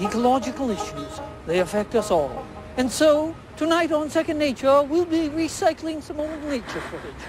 ecological issues. They affect us all. And so, tonight on Second Nature, we'll be recycling some old nature footage.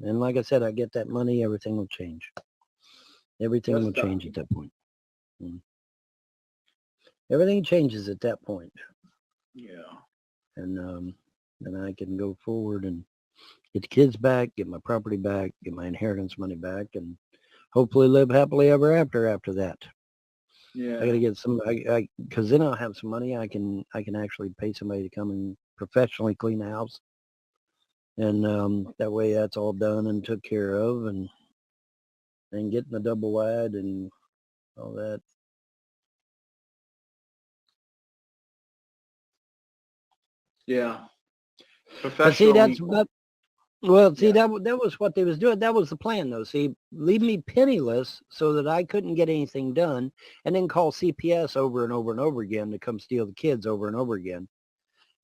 And like I said, I get that money, everything will change. Everything will change at that point. Everything changes at that point. Yeah. And then I can go forward and get the kids back, get my property back, get my inheritance money back, and hopefully live happily ever after that. Yeah. I gotta get some, because then I'll have some money. I can actually pay somebody to come and professionally clean the house, and that way that's all done and took care of, and getting the double wide and all that. Yeah. But see, Professionally. that was what they was doing. That was the plan, though. See, leave me penniless so that I couldn't get anything done, and then call CPS over and over and over again to come steal the kids over and over again.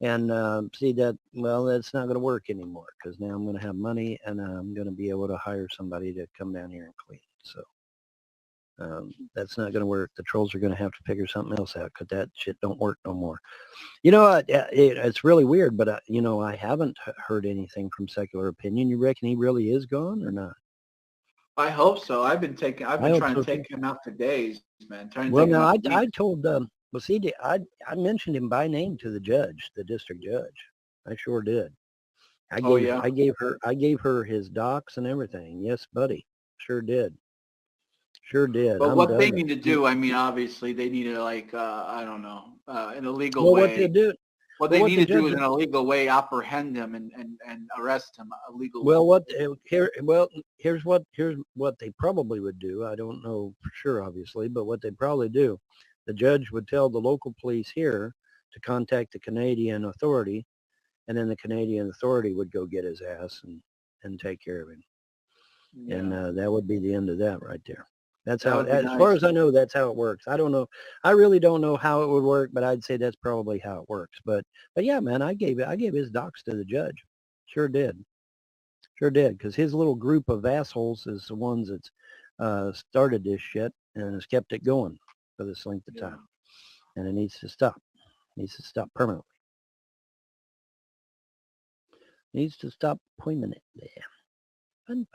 And see that, well, that's not going to work anymore, because now I'm going to have money and I'm going to be able to hire somebody to come down here and clean. So that's not going to work. The trolls are going to have to figure something else out, because that shit don't work no more. You know, it's really weird, but, you know, I haven't heard anything from Secular Opinion. You reckon he really is gone or not? I hope so. I've been trying to take him out for days, man. I told, I mentioned him by name to the judge, the district judge. I sure did. I gave her his docs and everything. Yes, buddy. Sure did. But what they need to do, I mean, obviously they need to, like, I don't know, in a legal way. What they need to do is in a legal way apprehend him and arrest him illegally. Here's what they probably would do. I don't know for sure, obviously, but what they'd probably do, the judge would tell the local police here to contact the Canadian authority, and then the Canadian authority would go get his ass and take care of him. Yeah. And that would be the end of that right there. That's how, as far as I know, that's how it works. I don't know. I really don't know how it would work, but I'd say that's probably how it works. But yeah, man, I gave his docs to the judge. Sure did. Because his little group of assholes is the ones that's started this shit and has kept it going for this length of time. And it needs to stop. It needs to stop permanently. It needs to stop permanently. Fun.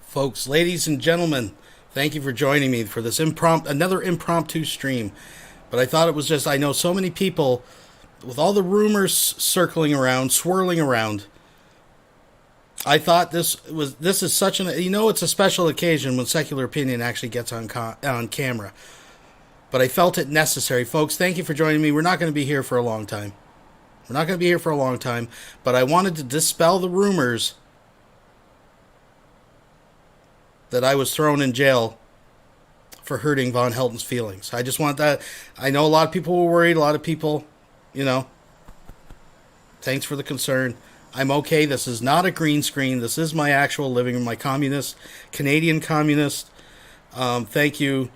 Folks, ladies and gentlemen, thank you for joining me for this another impromptu stream. But I thought it was just, I know so many people, with all the rumors circling around, swirling around, I thought this is such an, it's a special occasion when Secular Opinion actually gets on camera. But I felt it necessary. Folks, thank you for joining me. We're not going to be here for a long time. But I wanted to dispel the rumors that I was thrown in jail for hurting Von Helton's feelings. I just want that. I know a lot of people were worried. A lot of people, thanks for the concern. I'm okay. This is not a green screen. This is my actual living room, my Canadian communist. Thank you,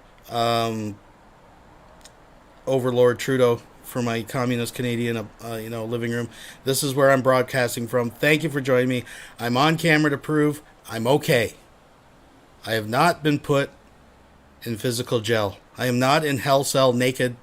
Overlord Trudeau, for my communist Canadian, living room. This is where I'm broadcasting from. Thank you for joining me. I'm on camera to prove I'm okay. I have not been put in physical jail. I am not in hell cell naked,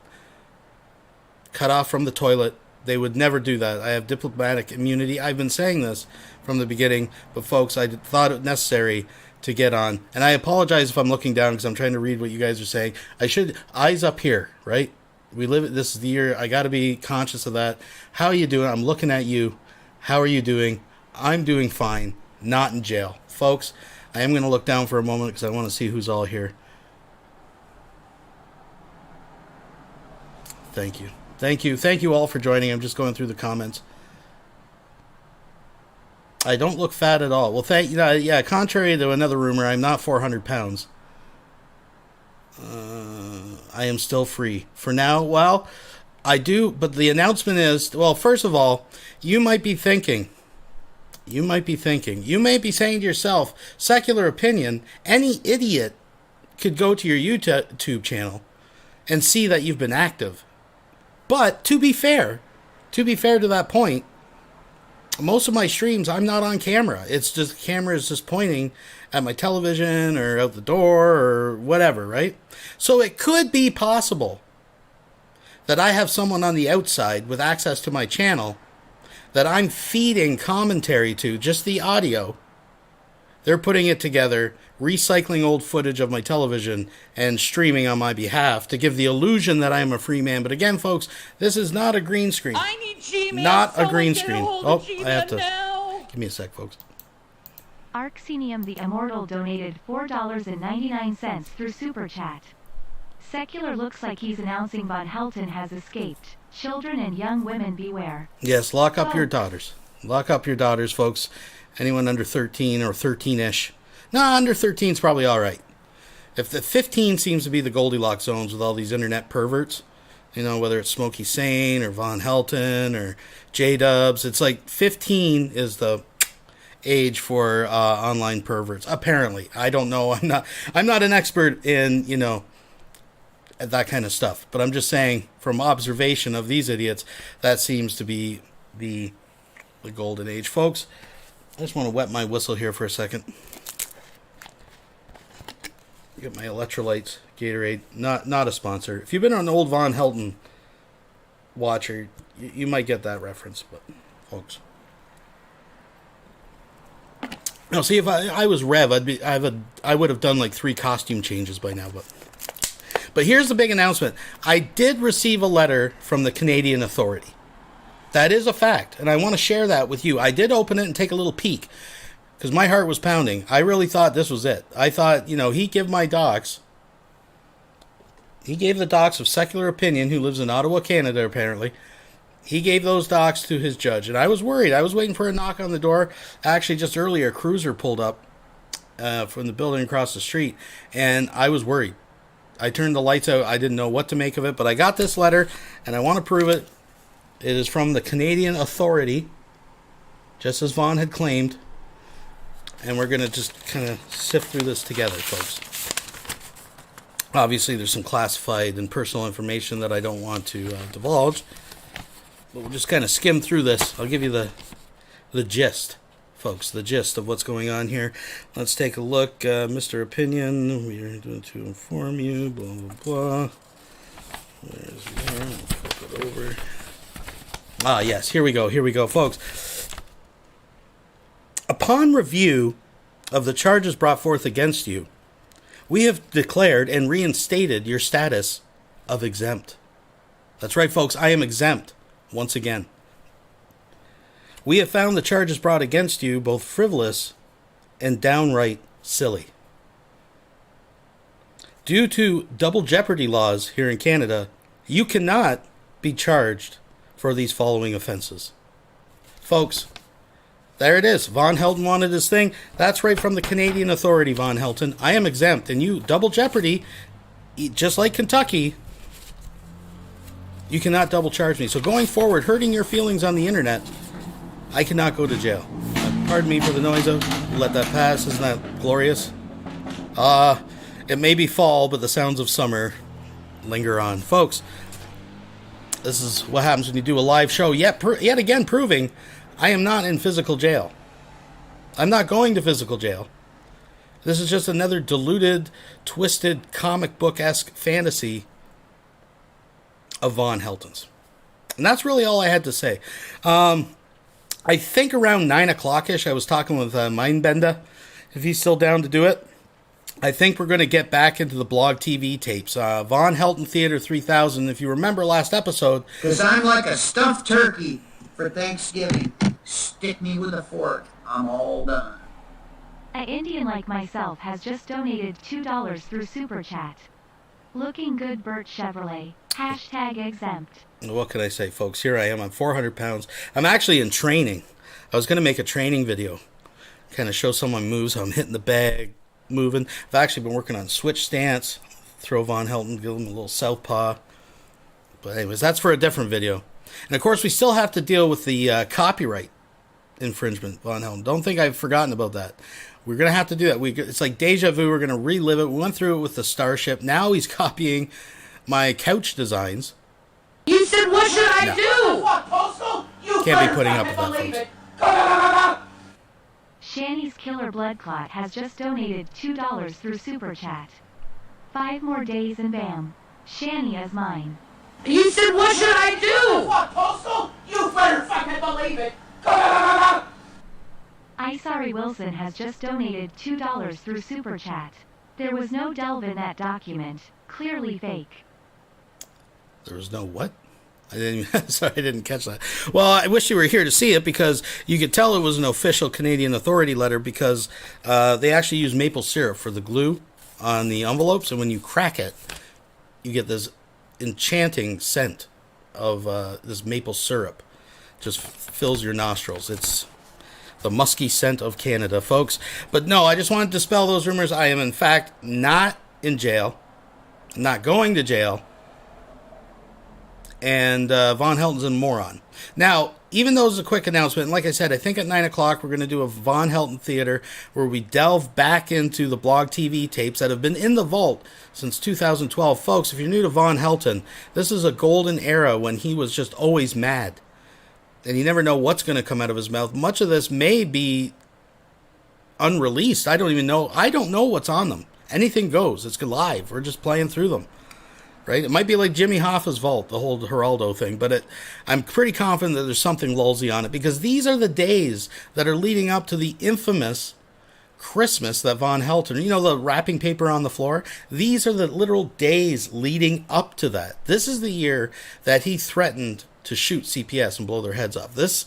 cut off from the toilet. They would never do that. I have diplomatic immunity. I've been saying this from the beginning, but folks, I thought it necessary to get on. And I apologize if I'm looking down because I'm trying to read what you guys are saying. I should, eyes up here, right? This is the year, I got to be conscious of that. How are you doing? I'm looking at you. How are you doing? I'm doing fine. Not in jail. Folks, I am going to look down for a moment because I want to see who's all here. Thank you. Thank you all for joining. I'm just going through the comments. I don't look fat at all. Well, contrary to another rumor, I'm not 400 pounds. I am still free. For now, well, I do, but the announcement is, well, first of all, you might be saying to yourself, Secular Opinion, any idiot could go to your YouTube channel and see that you've been active. But to be fair to that point, most of my streams, I'm not on camera. It's just the camera is just pointing at my television or out the door or whatever, right? So it could be possible that I have someone on the outside with access to my channel that I'm feeding commentary to, just the audio. They're putting it together, recycling old footage of my television and streaming on my behalf to give the illusion that I am a free man. But again, folks, this is not a green screen. I need G-Man. Not a green screen. Oh, I I have to... now. Give me a sec, folks. Arxenium the Immortal donated $4.99 through Super Chat. Secular looks like he's announcing Von Helton has escaped. Children and young women beware. Yes, lock up your daughters. Lock up your daughters, folks. Anyone under 13 or 13-ish. No, under 13 is probably all right. If the 15 seems to be the Goldilocks zones with all these internet perverts, you know, whether it's Smokey Sane or Von Helton or J-Dubs, it's like 15 is the age for online perverts. Apparently, I don't know. I'm not an expert in, you know, that kind of stuff. But I'm just saying, from observation of these idiots, that seems to be the golden age, folks. I just want to wet my whistle here for a second. Get my electrolytes, Gatorade. Not a sponsor. If you've been an old Von Helton watcher, you might get that reference, but folks. Now, see, if I was Rev, I would have done like 3 costume changes by now, But here's the big announcement. I did receive a letter from the Canadian Authority. That is a fact, and I want to share that with you. I did open it and take a little peek, because my heart was pounding. I really thought this was it. I thought, you know, he gave the docs of Secularopinion, who lives in Ottawa, Canada, apparently. He gave those docs to his judge, and I was worried. I was waiting for a knock on the door. Actually, just earlier, a cruiser pulled up from the building across the street, and I was worried. I turned the lights out. I didn't know what to make of it, but I got this letter, and I want to prove it. It is from the Canadian Authority, just as Vaughn had claimed, and we're going to just kind of sift through this together, folks. Obviously, there's some classified and personal information that I don't want to divulge, but we'll just kind of skim through this. I'll give you the gist, folks, the gist of what's going on here. Let's take a look. Mr. Opinion, we are going to inform you, blah, blah, blah. There's there. I'll flip it over. Ah, yes, here we go, folks. Upon review of the charges brought forth against you, we have declared and reinstated your status of exempt. That's right, folks, I am exempt, once again. We have found the charges brought against you both frivolous and downright silly. Due to double jeopardy laws here in Canada, you cannot be charged for these following offenses. Folks, there it is. Von Helton wanted his thing. That's right from the Canadian Authority, Von Helton. I am exempt, and you, double jeopardy, just like Kentucky, you cannot double charge me. So going forward, hurting your feelings on the internet, I cannot go to jail. Pardon me for the noise. Let that pass. Isn't that glorious? It may be fall, but the sounds of summer linger on. Folks, this is what happens when you do a live show. Yet again, proving I am not in physical jail. I'm not going to physical jail. This is just another diluted, twisted, comic book-esque fantasy of Von Helton's. And that's really all I had to say. I think around 9 o'clock-ish, I was talking with Mindbender, if he's still down to do it. I think we're going to get back into the blog TV tapes. Von Helton Theater 3000, if you remember last episode. Because I'm like a stuffed turkey for Thanksgiving. Stick me with a fork. I'm all done. An Indian like myself has just donated $2 through Super Chat. Looking good, Bert Chevrolet. #exempt. What can I say, folks? Here I am. I'm 400 pounds. I'm actually in training. I was going to make a training video. Kind of show some of my moves, how I'm hitting the bag, moving. I've actually been working on switch stance. Throw Von Helton, give him a little southpaw. But anyways, that's for a different video. And of course, we still have to deal with the copyright infringement, Von Helton. Don't think I've forgotten about that. We're going to have to do that. It's like deja vu. We're going to relive it. We went through it with the Starship. Now he's copying my couch designs. You said, what should I do? Can't be putting up with that, folks. Shanny's Killer Blood Clot has just donated $2 through Super Chat. 5 more days and bam, Shanny is mine. He said, what should I do? What, Postal? You better fucking believe it. Sorry Wilson has just donated $2 through Super Chat. There was no delve in that document. Clearly fake. There was no what? Sorry, I didn't catch that. Well, I wish you were here to see it, because you could tell it was an official Canadian authority letter, because they actually use maple syrup for the glue on the envelopes, and when you crack it, you get this enchanting scent of this maple syrup. Just fills your nostrils. It's the musky scent of Canada, folks. But no, I just wanted to dispel those rumors. I am, in fact, not in jail. I'm not going to jail. And Von Helton's a moron. Now, even though it's a quick announcement, and like I said, I think at 9 o'clock we're going to do a Von Helton Theater where we delve back into the Blog TV tapes that have been in the vault since 2012. Folks, if you're new to Von Helton, this is a golden era when he was just always mad. And you never know what's going to come out of his mouth. Much of this may be unreleased. I don't even know. I don't know what's on them. Anything goes. It's live. We're just playing through them. Right? It might be like Jimmy Hoffa's vault, the whole Geraldo thing, but I'm pretty confident that there's something lulzy on it, because these are the days that are leading up to the infamous Christmas that Von Helton, you know, the wrapping paper on the floor, these are the literal days leading up to that. This is the year that he threatened to shoot CPS and blow their heads off. This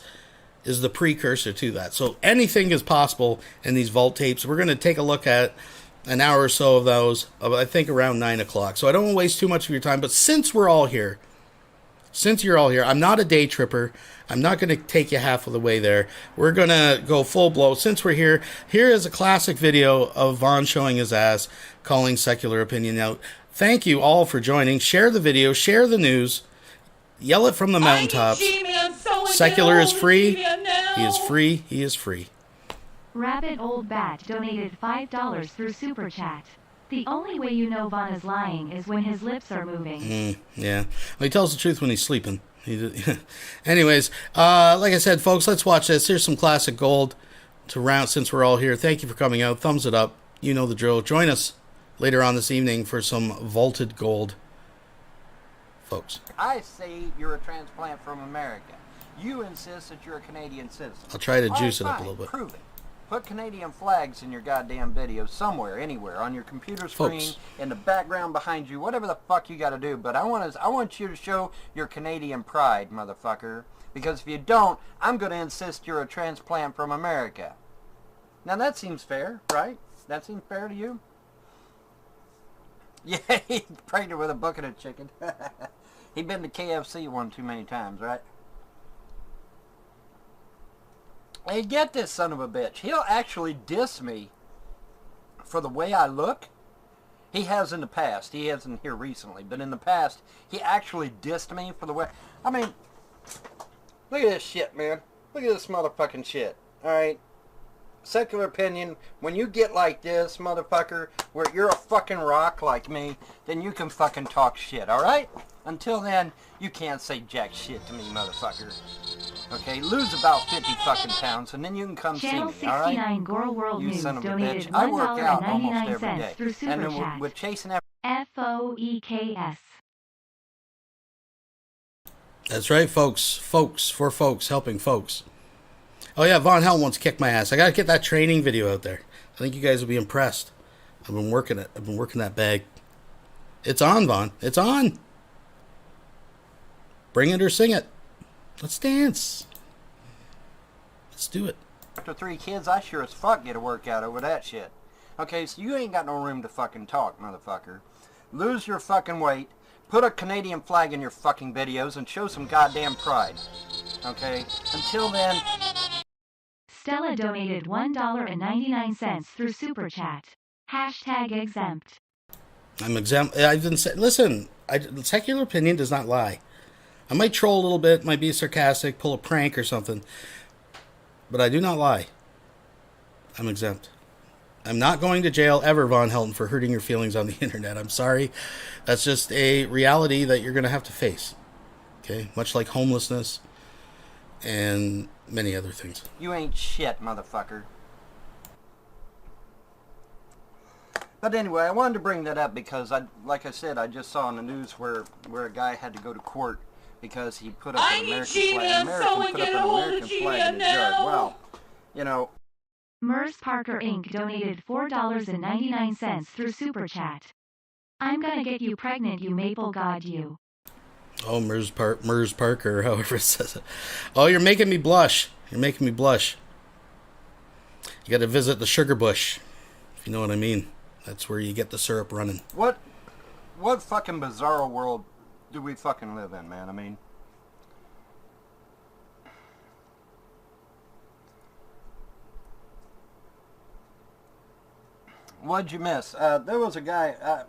is the precursor to that. So anything is possible in these vault tapes. We're going to take a look at an hour or so of those, I think around 9 o'clock. So I don't want to waste too much of your time, but since you're all here, I'm not a day tripper. I'm not going to take you half of the way there. We're going to go full blow. Since we're here, here is a classic video of Von showing his ass, calling Secular Opinion out. Thank you all for joining. Share the video, share the news, yell it from the mountaintops. Secular is free. He is free. He is free. Rabbit Old Bat donated $5 through Super Chat. The only way you know Von is lying is when his lips are moving. Yeah. Well, he tells the truth when he's sleeping. Anyways, like I said, folks, let's watch this. Here's some classic gold to round since we're all here. Thank you for coming out. Thumbs it up. You know the drill. Join us later on this evening for some vaulted gold, folks. I say you're a transplant from America. You insist that you're a Canadian citizen. I'll try to juice it fine. up a little bit. Prove it. Put Canadian flags in your goddamn videos somewhere, anywhere, on your computer screen, Folks, in the background behind you, whatever the fuck you got to do. But I want you to show your Canadian pride, motherfucker. Because if you don't, I'm going to insist you're a transplant from America. Now that seems fair, right? That seems fair to you? Yeah, he pregnant with a bucket of chicken. He'd been to KFC one too many times, right? Hey, get this son of a bitch. He'll actually diss me for the way I look. He has in the past. He hasn't here recently, but in the past, he actually dissed me for the way... I mean, look at this shit, man. Look at this motherfucking shit. Alright? Secular Opinion, when you get like this, motherfucker, where you're a fucking rock like me, then you can fucking talk shit, alright? Until then, you can't say jack shit to me, motherfucker. Okay, lose about 50 fucking pounds, and then you can come Channel see me, alright? 69 Girl World You News son of a donated bitch. I work out almost every $1.99 day. through Super And then Chat. we're chasing every... FOEKS. That's right, folks. Folks, for folks, helping folks. Oh yeah, Von Helton wants to kick my ass. I gotta get that training video out there. I think you guys will be impressed. I've been working it. I've been working that bag. It's on, Von. It's on. Bring it or sing it. Let's dance. Let's do it. After 3 kids, I sure as fuck get a workout over that shit. Okay, so you ain't got no room to fucking talk, motherfucker. Lose your fucking weight. Put a Canadian flag in your fucking videos and show some goddamn pride. Okay? Until then... Stella donated $1.99 through Super Chat. #exempt. I'm exempt. I've been saying, listen, Secular Opinion does not lie. I might troll a little bit, might be sarcastic, pull a prank or something, but I do not lie. I'm exempt. I'm not going to jail ever, Von Helton, for hurting your feelings on the internet. I'm sorry. That's just a reality that you're going to have to face. Okay? Much like homelessness and many other things. You ain't shit, motherfucker. But anyway, I wanted to bring that up because, like I said, I just saw in the news where a guy had to go to court because he put up an American flag. American put up an American flag in his yard. Well, you know. Mers Parker Inc. donated $4.99 through Super Chat. I'm gonna get you pregnant, you maple god, you. Oh, Mers Parker, however it says it. Oh, you're making me blush. You're making me blush. You got to visit the sugar bush, if you know what I mean. That's where you get the syrup running. What fucking bizarre world do we fucking live in, man? I mean, what'd you miss? There was a guy.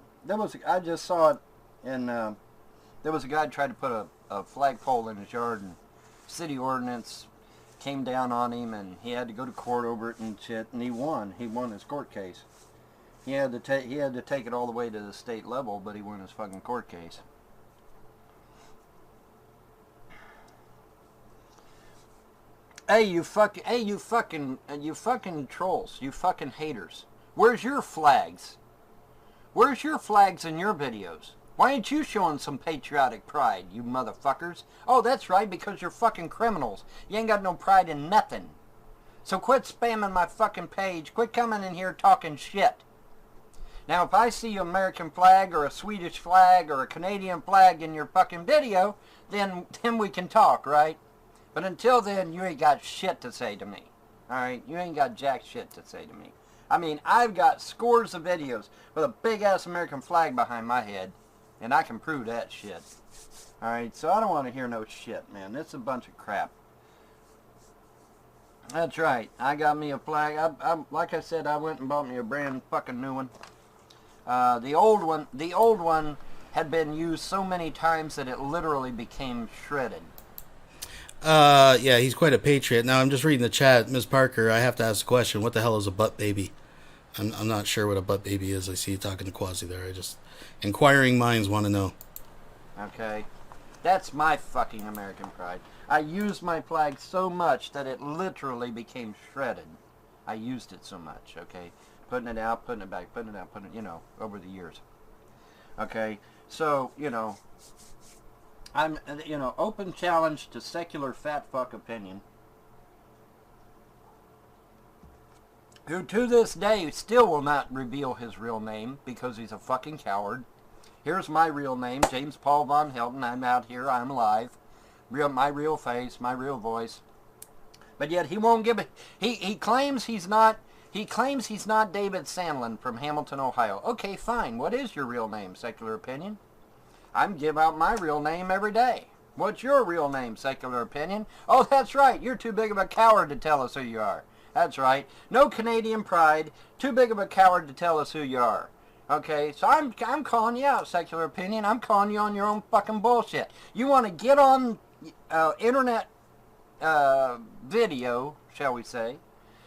I just saw it in. There was a guy tried to put a flagpole in his yard, and city ordinance came down on him, and he had to go to court over it and shit. And he won. He won his court case. He had to take it all the way to the state level, but he won his fucking court case. Hey, you fucking trolls, you fucking haters. Where's your flags? Where's your flags in your videos? Why ain't you showing some patriotic pride, you motherfuckers? Oh, that's right, because you're fucking criminals. You ain't got no pride in nothing. So quit spamming my fucking page. Quit coming in here talking shit. Now, if I see an American flag or a Swedish flag or a Canadian flag in your fucking video, then we can talk, right? But until then, you ain't got shit to say to me. Alright? You ain't got jack shit to say to me. I mean, I've got scores of videos with a big-ass American flag behind my head, and I can prove that shit. Alright? So I don't want to hear no shit, man. It's a bunch of crap. That's right. I got me a flag. Like I said, I went and bought me a brand fucking new one. The old one had been used so many times that it literally became shredded. Yeah, he's quite a patriot. Now, I'm just reading the chat. Ms. Parker, I have to ask a question. What the hell is a butt baby? I'm not sure what a butt baby is. I see you talking to Quasi there. Inquiring minds want to know. Okay. That's my fucking American pride. I used my flag so much that it literally became shredded. I used it so much, okay? Putting it out, putting it back, putting it out, putting it, over the years. Okay? So, I'm, open challenge to secular fat fuck opinion, who to this day still will not reveal his real name because he's a fucking coward. Here's my real name, James Paul Von Helton. I'm out here, I'm alive. My real face, my real voice. But yet he won't give it. He claims he's not David Sandlin from Hamilton, Ohio. Okay, fine. What is your real name, Secular Opinion? I'm give out my real name every day. What's your real name, Secular Opinion? Oh, that's right. You're too big of a coward to tell us who you are. That's right. No Canadian pride. Too big of a coward to tell us who you are. Okay, so I'm calling you out, Secular Opinion. I'm calling you on your own fucking bullshit. You want to get on internet video, shall we say,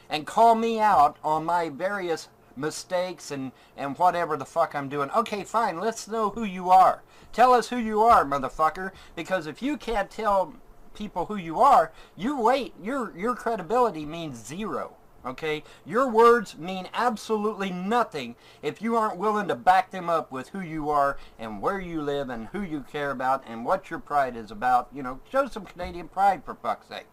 and call me out on my various mistakes and whatever the fuck I'm doing. Okay, fine. Let's know who you are. Tell us who you are, motherfucker. Because if you can't tell people who you are, your credibility means zero. Okay? Your words mean absolutely nothing if you aren't willing to back them up with who you are and where you live and who you care about and what your pride is about. Show some Canadian pride, for fuck's sake.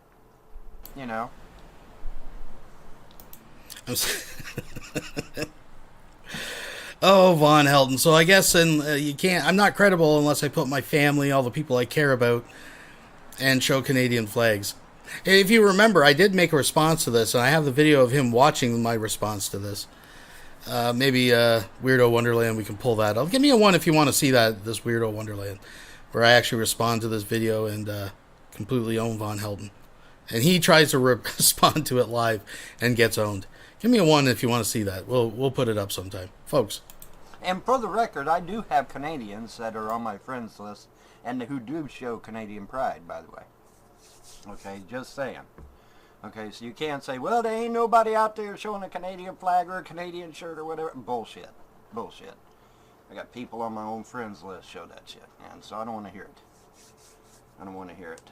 Oh, Von Helton. So I guess you can't. I'm not credible unless I put my family, all the people I care about, and show Canadian flags. If you remember, I did make a response to this, and I have the video of him watching my response to this. Maybe Weirdo Wonderland, we can pull that up. Give me a 1 if you want to see this Weirdo Wonderland, where I actually respond to this video and completely own Von Helton. And he tries to respond to it live and gets owned. Give me a 1 if you want to see that. We'll put it up sometime. Folks. And for the record, I do have Canadians that are on my friends list and who do show Canadian pride, by the way. Okay, just saying. Okay, so you can't say, well, there ain't nobody out there showing a Canadian flag or a Canadian shirt or whatever. Bullshit. Bullshit. I got people on my own friends list show that shit, man. So I don't want to hear it. I don't want to hear it.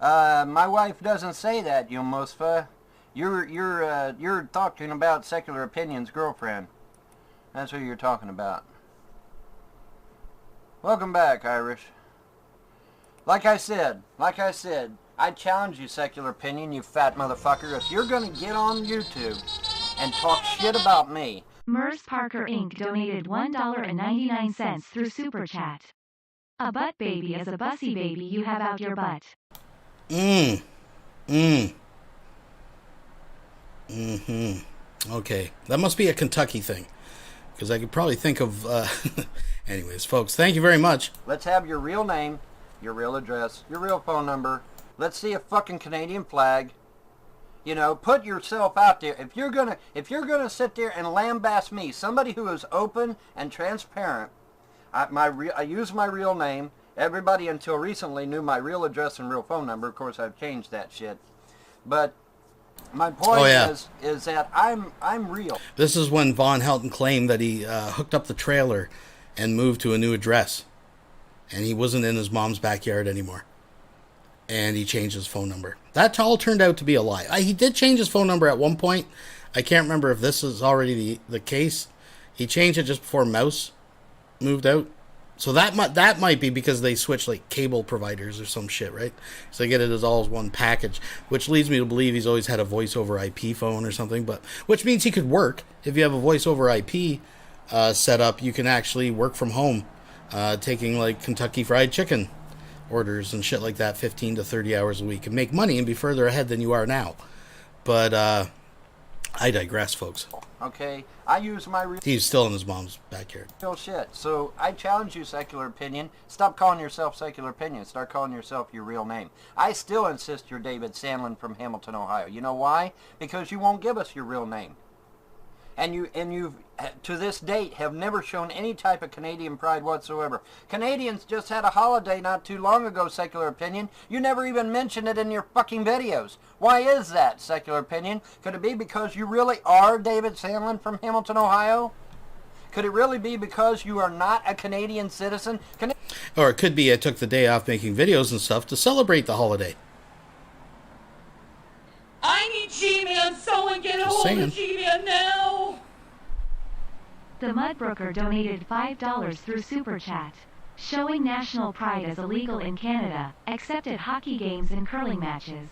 My wife doesn't say that, you Musfa. You're talking about Secular Opinion's girlfriend. That's who you're talking about. Welcome back, Irish. Like I said, I challenge you, Secular Opinion, you fat motherfucker. If you're gonna get on YouTube and talk shit about me. Mers Parker Inc. donated $1.99 through Super Chat. A butt baby is a bussy baby you have out your butt. Okay, that must be a Kentucky thing. Because I could probably think of... Anyways, folks, thank you very much. Let's have your real name, your real address, your real phone number. Let's see a fucking Canadian flag. You know, put yourself out there. If you're gonna sit there and lambaste me, somebody who is open and transparent, I use my real name. Everybody until recently knew my real address and real phone number. Of course, I've changed that shit. But my point is that I'm real. This is when Von Helton claimed that he hooked up the trailer and moved to a new address, and he wasn't in his mom's backyard anymore, and he changed his phone number. That all turned out to be a lie. He did change his phone number at one point. I can't remember if this is already the case. He changed it just before Mouse moved out. So that might be because they switched like cable providers or some shit, right? So they get it as all as one package, which leads me to believe he's always had a voice over IP phone or something. But which means he could work if you have a voice over IP set up. You can actually work from home, taking like Kentucky Fried Chicken orders and shit like that, 15 to 30 hours a week, and make money and be further ahead than you are now. But I digress, folks. Okay, I use my real... He's still in his mom's backyard. Real shit. So I challenge you, Secular Opinion. Stop calling yourself Secular Opinion. Start calling yourself your real name. I still insist you're David Sandlin from Hamilton, Ohio. You know why? Because you won't give us your real name. And you've, to this date, have never shown any type of Canadian pride whatsoever. Canadians just had a holiday not too long ago, Secular Opinion. You never even mentioned it in your fucking videos. Why is that, Secular Opinion? Could it be because you really are David Sandlin from Hamilton, Ohio? Could it really be because you are not a Canadian citizen? Or it could be I took the day off making videos and stuff to celebrate the holiday. I need G-Man, someone get a hold of G-Man now! The Mudbrooker donated $5 through Super Chat. Showing national pride as illegal in Canada, except at hockey games and curling matches.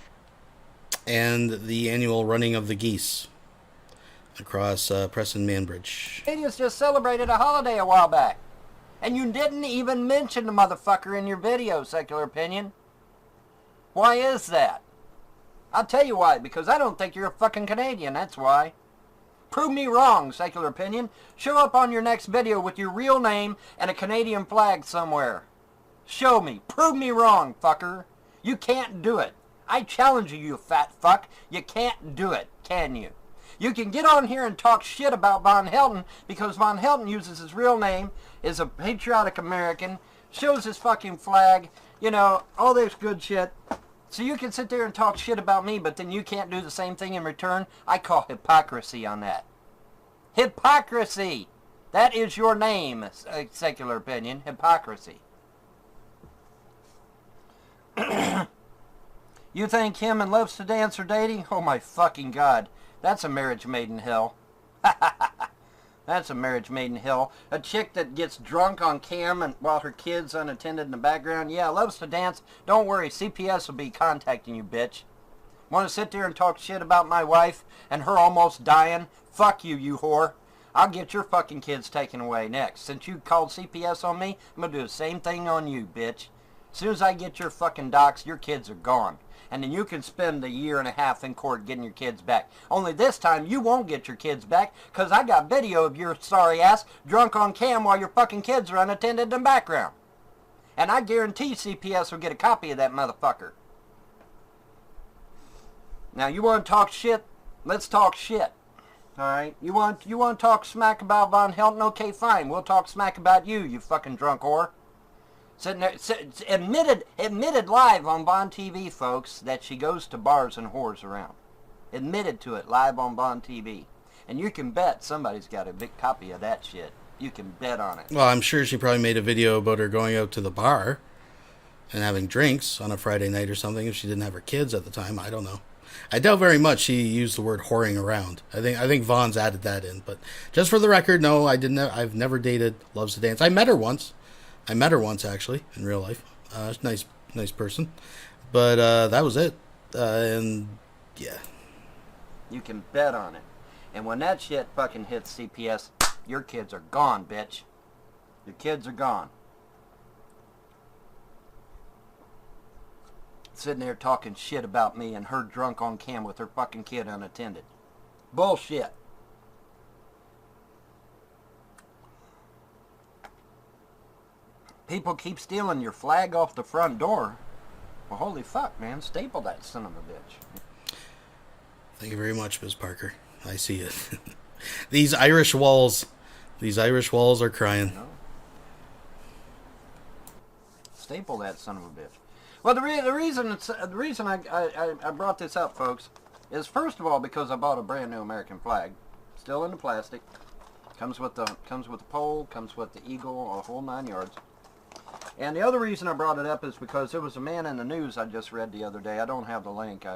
And the annual running of the geese across Preston Manbridge. Canadians just celebrated a holiday a while back. And you didn't even mention the motherfucker in your video, Secular Opinion. Why is that? I'll tell you why, because I don't think you're a fucking Canadian, that's why. Prove me wrong, Secular Opinion. Show up on your next video with your real name and a Canadian flag somewhere. Show me. Prove me wrong, fucker. You can't do it. I challenge you, you fat fuck. You can't do it, can you? You can get on here and talk shit about Von Helton because Von Helton uses his real name, is a patriotic American, shows his fucking flag, you know, all this good shit. So you can sit there and talk shit about me, but then you can't do the same thing in return? I call hypocrisy on that. Hypocrisy! That is your name, Secular Opinion. Hypocrisy. You think him and Loves to Dance are dating? Oh my fucking God. That's a marriage made in hell. That's a marriage made in hell. A chick that gets drunk on cam and while her kid's unattended in the background. Yeah, Loves to Dance. Don't worry, CPS will be contacting you, bitch. Want to sit there and talk shit about my wife and her almost dying? Fuck you, you whore. I'll get your fucking kids taken away next. Since you called CPS on me, I'm going to do the same thing on you, bitch. As soon as I get your fucking docs, your kids are gone. And then you can spend a year and a half in court getting your kids back. Only this time you won't get your kids back because I got video of your sorry ass drunk on cam while your fucking kids are unattended in the background. And I guarantee CPS will get a copy of that motherfucker. Now you want to talk shit? Let's talk shit. Alright? You want to talk smack about Von Helton? Okay, fine. We'll talk smack about you, you fucking drunk whore. Sitting there, admitted live on Bond TV, folks, that she goes to bars and whores around. Admitted to it live on Bond TV. And you can bet somebody's got a big copy of that shit. You can bet on it. Well, I'm sure she probably made a video about her going out to the bar and having drinks on a Friday night or something if she didn't have her kids at the time. I don't know. I doubt very much she used the word whoring around. I think Vaughn's added that in. But just for the record, no, I didn't. I've never dated Loves to Dance. I met her once. Actually, in real life. Nice person. But that was it. And yeah. You can bet on it. And when that shit fucking hits CPS, your kids are gone, bitch. Your kids are gone. Sitting there talking shit about me and her drunk on cam with her fucking kid unattended. Bullshit. People keep stealing your flag off the front door. Well, holy fuck, man. Staple that son of a bitch. Thank you very much, Ms. Parker. I see it. These Irish walls are crying. No. Staple that son of a bitch. Well, the reason I brought this up, folks, is first of all because I bought a brand new American flag, still in the plastic. Comes with the pole, comes with the eagle, a whole 9 yards. And the other reason I brought it up is because there was a man in the news I just read the other day. I don't have the link,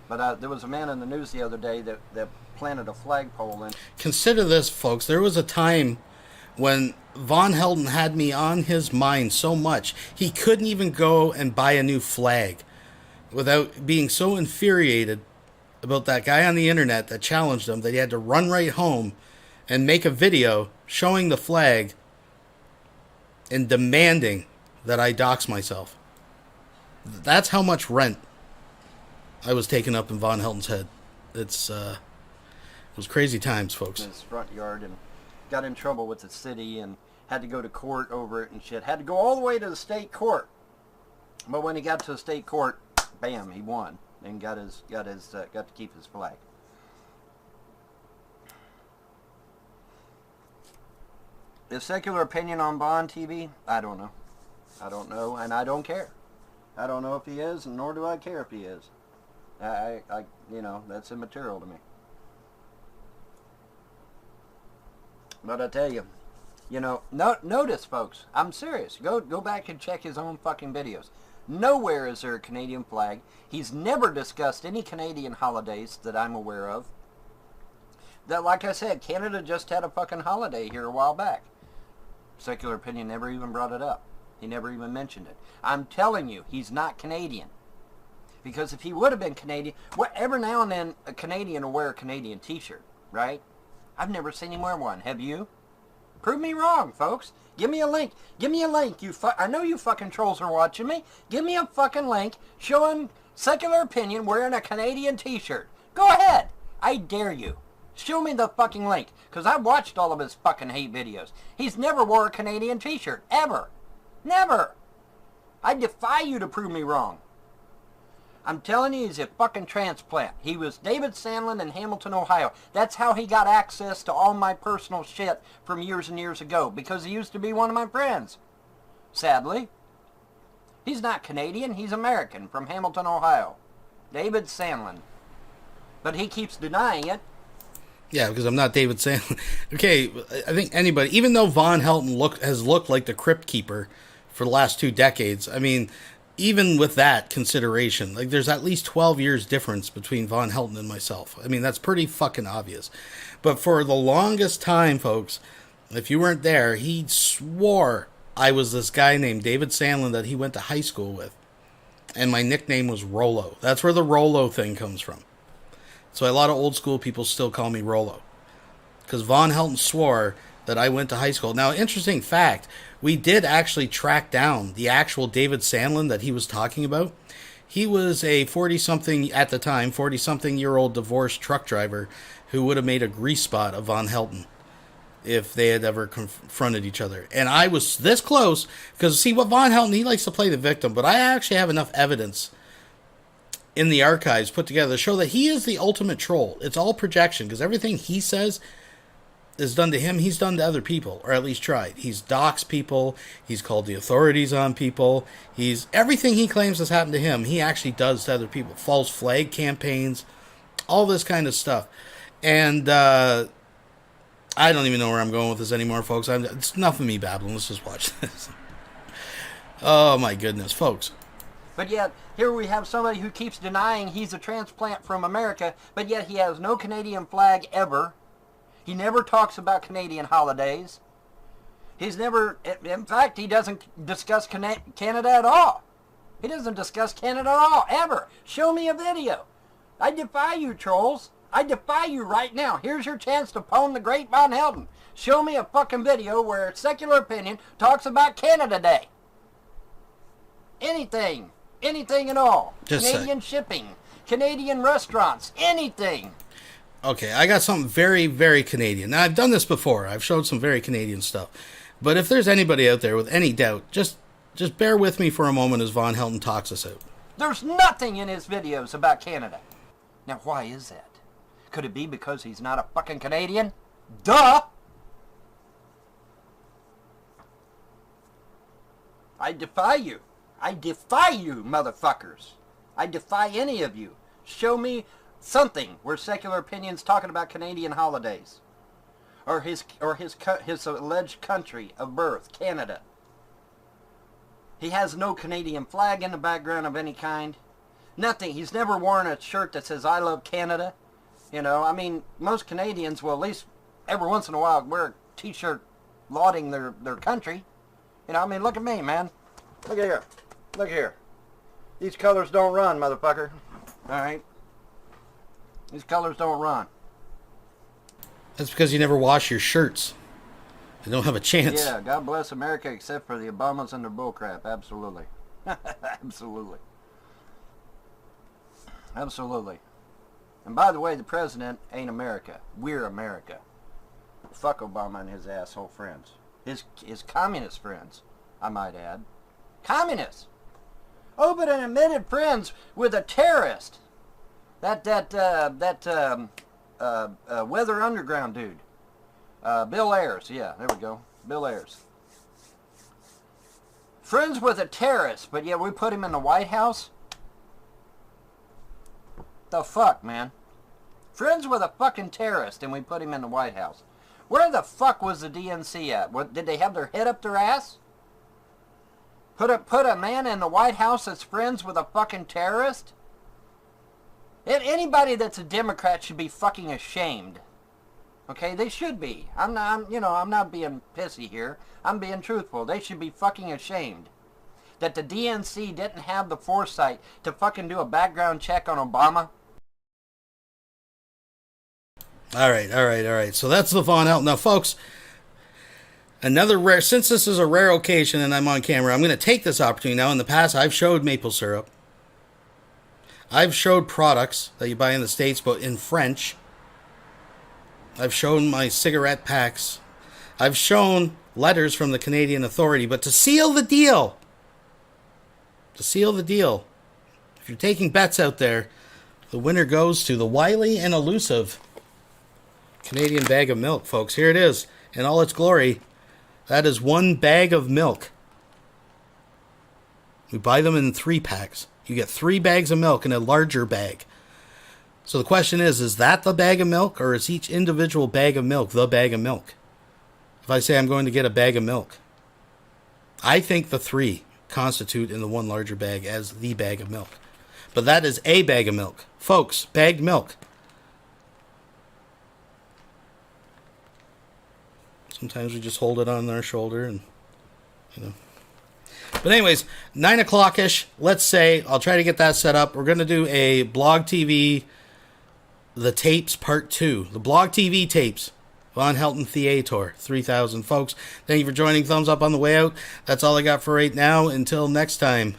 but there was a man in the news the other day that planted a flagpole in. Consider this, folks. There was a time when Von Helden had me on his mind so much, he couldn't even go and buy a new flag without being so infuriated about that guy on the internet that challenged him that he had to run right home and make a video showing the flag and demanding that I dox myself. That's how much rent I was taking up in Von Helden's head. It was crazy times, folks. In his front yard and got in trouble with the city and had to go to court over it and shit. Had to go all the way to the state court. But when he got to the state court, bam, he won and got to keep his flag. Is Secular Opinion on Bond TV? I don't know. And I don't care. I don't know if he is, and nor do I care if he is. I that's immaterial to me. But I tell you, notice, folks, I'm serious. Go back and check his own fucking videos. Nowhere is there a Canadian flag. He's never discussed any Canadian holidays that I'm aware of. That, like I said, Canada just had a fucking holiday here a while back. Secular Opinion never even brought it up. He never even mentioned it. I'm telling you, he's not Canadian. Because if he would have been Canadian, every now and then a Canadian will wear a Canadian t-shirt, right? I've never seen him wear one. Have you? Prove me wrong, folks. Give me a link. Give me a link. I know you fucking trolls are watching me. Give me a fucking link showing Secular Opinion wearing a Canadian t-shirt. Go ahead. I dare you. Show me the fucking link. Because I've watched all of his fucking hate videos. He's never wore a Canadian t-shirt. Ever. Never. I defy you to prove me wrong. I'm telling you, he's a fucking transplant. He was David Sandlin in Hamilton, Ohio. That's how he got access to all my personal shit from years and years ago, because he used to be one of my friends. Sadly. He's not Canadian, he's American from Hamilton, Ohio. David Sandlin. But he keeps denying it. Yeah, because I'm not David Sandlin. Okay, I think anybody, even though Von Helden has looked like the Crypt Keeper for the last 2 decades, I mean, even with that consideration, like there's at least 12 years difference between Von Helden and myself. I mean, that's pretty fucking obvious. But for the longest time, folks, if you weren't there, he swore I was this guy named David Sandlin that he went to high school with. And my nickname was Rolo. That's where the Rolo thing comes from. So a lot of old school people still call me Rolo. Because Von Helden swore that I went to high school. Now, interesting fact, we did actually track down the actual David Sandlin that he was talking about. He was a 40-something-year-old divorced truck driver who would have made a grease spot of Von Helden if they had ever confronted each other. And I was this close, because see what Von Helden, he likes to play the victim, but I actually have enough evidence in the archives put together to show that he is the ultimate troll. It's all projection, because everything he says is done to him, he's done to other people, or at least tried. He's doxed people, he's called the authorities on people, everything he claims has happened to him, he actually does to other people. False flag campaigns, all this kind of stuff. And I don't even know where I'm going with this anymore, folks. It's enough of me babbling. Let's just watch this. Oh, my goodness, folks. But yet, here we have somebody who keeps denying he's a transplant from America, but yet he has no Canadian flag ever. He never talks about Canadian holidays. He's never, in fact, he doesn't discuss Canada at all. He doesn't discuss Canada at all, ever. Show me a video. I defy you, trolls. I defy you right now. Here's your chance to pwn the great Von Helden. Show me a fucking video where Secular Opinion talks about Canada Day. Anything. Anything at all. Canadian shipping. Canadian restaurants. Anything. Okay, I got something very, very Canadian. Now, I've done this before. I've showed some very Canadian stuff. But if there's anybody out there with any doubt, just bear with me for a moment as Von Helden talks us out. There's nothing in his videos about Canada. Now, why is that? Could it be because he's not a fucking Canadian? Duh! I defy you. I defy you, motherfuckers. I defy any of you. Show me something where Secular Opinion's talking about Canadian holidays. Or his alleged country of birth, Canada. He has no Canadian flag in the background of any kind. Nothing. He's never worn a shirt that says, I love Canada. You know, I mean, most Canadians will at least every once in a while wear a t-shirt lauding their country. You know, I mean, look at me, man. Look at here. Look here. These colors don't run, motherfucker. Alright? These colors don't run. That's because you never wash your shirts. You don't have a chance. Yeah, God bless America except for the Obamas and their bullcrap. Absolutely. Absolutely. Absolutely. And by the way, the president ain't America. We're America. Fuck Obama and his asshole friends. His communist friends, I might add. Communists! Oh, but an admitted friends with a terrorist. That Weather Underground dude. Bill Ayers. Yeah, there we go. Bill Ayers. Friends with a terrorist, but yet we put him in the White House? The fuck, man? Friends with a fucking terrorist and we put him in the White House. Where the fuck was the DNC at? What, did they have their head up their ass? Put a man in the White House that's friends with a fucking terrorist? Anybody that's a Democrat should be fucking ashamed. Okay, they should be. I'm not being pissy here. I'm being truthful. They should be fucking ashamed that the DNC didn't have the foresight to fucking do a background check on Obama. All right. So that's the Von Helden. Now, folks, since this is a rare occasion and I'm on camera, I'm going to take this opportunity. Now, in the past, I've showed maple syrup. I've showed products that you buy in the States, but in French. I've shown my cigarette packs. I've shown letters from the Canadian Authority. But to seal the deal, if you're taking bets out there, the winner goes to the wily and elusive Canadian bag of milk, folks. Here it is in all its glory. That is one bag of milk. We buy them in 3-packs. You get 3 bags of milk in a larger bag. So the question is that the bag of milk, or is each individual bag of milk the bag of milk? If I say I'm going to get a bag of milk, I think the 3 constitute in the one larger bag as the bag of milk. But that is a bag of milk. Folks, bagged milk. Sometimes we just hold it on our shoulder and, But anyways, 9 o'clock-ish, let's say, I'll try to get that set up. We're going to do a Blog TV, the tapes part 2. The Blog TV tapes. Von Helden Theater, 3,000 folks. Thank you for joining. Thumbs up on the way out. That's all I got for right now. Until next time,